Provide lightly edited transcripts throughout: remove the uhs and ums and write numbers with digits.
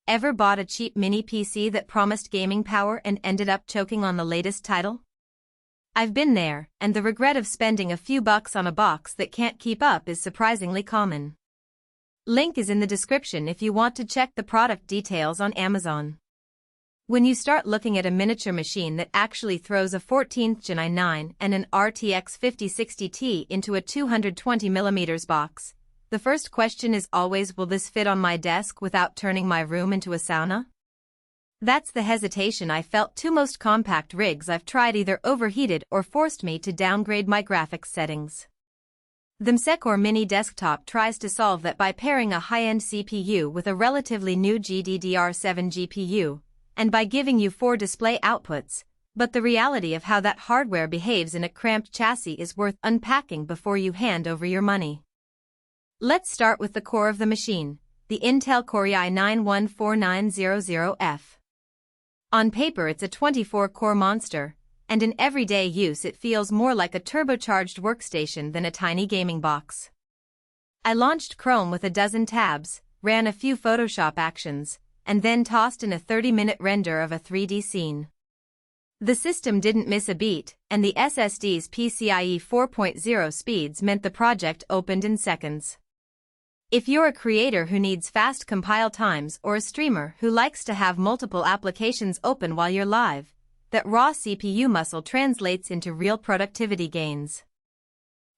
Ever bought a cheap mini PC that promised gaming power and ended up choking on the latest title? I've been there, and the regret of spending a few bucks on a box that can't keep up is surprisingly common. Link is in the description if you want to check the product details on Amazon. When you start looking at a miniature machine that actually throws a 14th Gen i9 and an RTX 5060 Ti into a 220mm box, the first question is always, will this fit on my desk without turning my room into a sauna? That's the hesitation I felt too. Most compact rigs I've tried either overheated or forced me to downgrade my graphics settings. The msecore Mini Desktop tries to solve that by pairing a high-end CPU with a relatively new DDR5 GPU, and by giving you 4 display outputs, but the reality of how that hardware behaves in a cramped chassis is worth unpacking before you hand over your money. Let's start with the core of the machine, the Intel Core i9-14900F. On paper it's a 24-core monster, and in everyday use it feels more like a turbocharged workstation than a tiny gaming box. I launched Chrome with a dozen tabs, ran a few Photoshop actions, and then tossed in a 30-minute render of a 3D scene. The system didn't miss a beat, and the SSD's PCIe 4.0 speeds meant the project opened in seconds. If you're a creator who needs fast compile times or a streamer who likes to have multiple applications open while you're live, that raw CPU muscle translates into real productivity gains.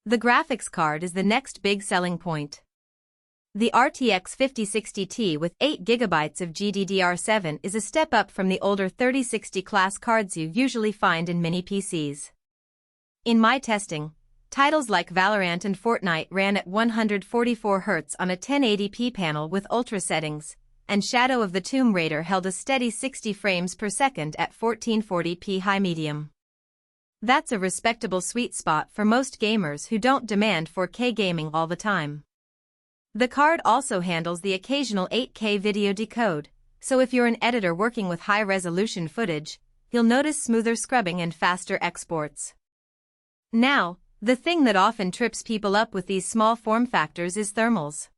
The graphics card is the next big selling point. The RTX 5060 Ti with 8GB of GDDR5 is a step up from the older 3060 class cards you usually find in mini PCs. In my testing, titles like Valorant and Fortnite ran at 144Hz on a 1080p panel with ultra settings, and Shadow of the Tomb Raider held a steady 60 frames per second at 1440p high-medium. That's a respectable sweet spot for most gamers who don't demand 4K gaming all the time. The card also handles the occasional 8K video decode, so if you're an editor working with high-resolution footage, you'll notice smoother scrubbing and faster exports. Now, the thing that often trips people up with these small form factors is thermals.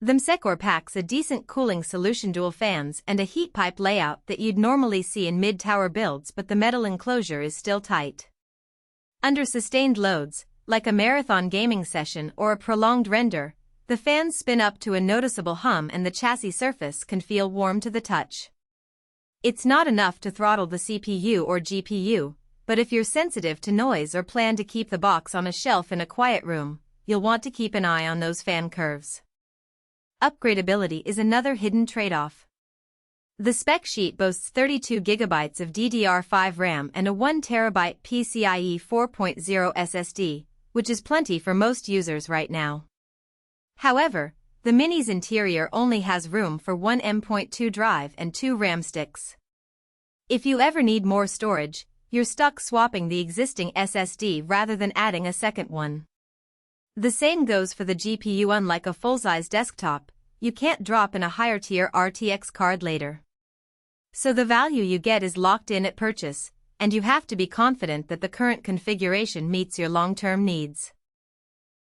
The msecore packs a decent cooling solution, dual fans, and a heat pipe layout that you'd normally see in mid-tower builds, but the metal enclosure is still tight. Under sustained loads, like a marathon gaming session or a prolonged render, the fans spin up to a noticeable hum and the chassis surface can feel warm to the touch. It's not enough to throttle the CPU or GPU, but if you're sensitive to noise or plan to keep the box on a shelf in a quiet room, you'll want to keep an eye on those fan curves. Upgradability is another hidden trade-off. The spec sheet boasts 32GB of DDR5 RAM and a 1TB PCIe 4.0 SSD, which is plenty for most users right now. However, the Mini's interior only has room for one M.2 drive and 2 RAM sticks. If you ever need more storage, you're stuck swapping the existing SSD rather than adding a second one. The same goes for the GPU. Unlike a full-size desktop, you can't drop in a higher-tier RTX card later. So the value you get is locked in at purchase, and you have to be confident that the current configuration meets your long-term needs.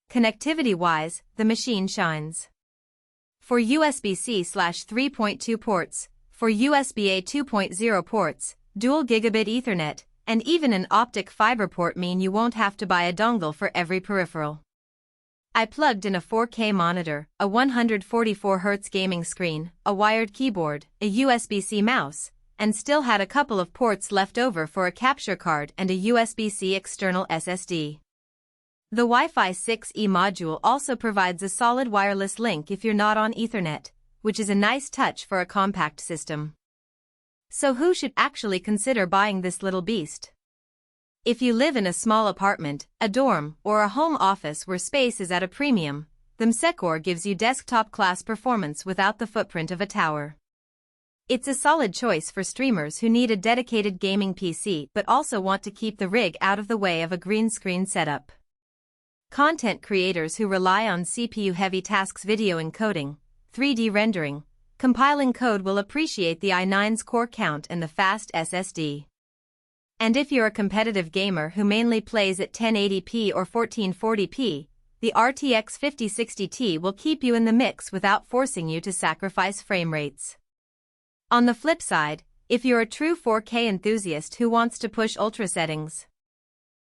Connectivity-wise, the machine shines. For USB-C/3.2 ports, for USB-A 2.0 ports, dual gigabit Ethernet, and even an optic fiber port mean you won't have to buy a dongle for every peripheral. I plugged in a 4K monitor, a 144Hz gaming screen, a wired keyboard, a USB-C mouse, and still had a couple of ports left over for a capture card and a USB-C external SSD. The Wi-Fi 6E module also provides a solid wireless link if you're not on Ethernet, which is a nice touch for a compact system. So who should actually consider buying this little beast? If you live in a small apartment, a dorm, or a home office where space is at a premium, the msecore gives you desktop-class performance without the footprint of a tower. It's a solid choice for streamers who need a dedicated gaming PC but also want to keep the rig out of the way of a green screen setup. Content creators who rely on CPU-heavy tasks, video encoding, 3D rendering, compiling code will appreciate the i9's core count and the fast SSD. And if you're a competitive gamer who mainly plays at 1080p or 1440p, the RTX 5060 Ti will keep you in the mix without forcing you to sacrifice frame rates. On the flip side, if you're a true 4K enthusiast who wants to push ultra settings,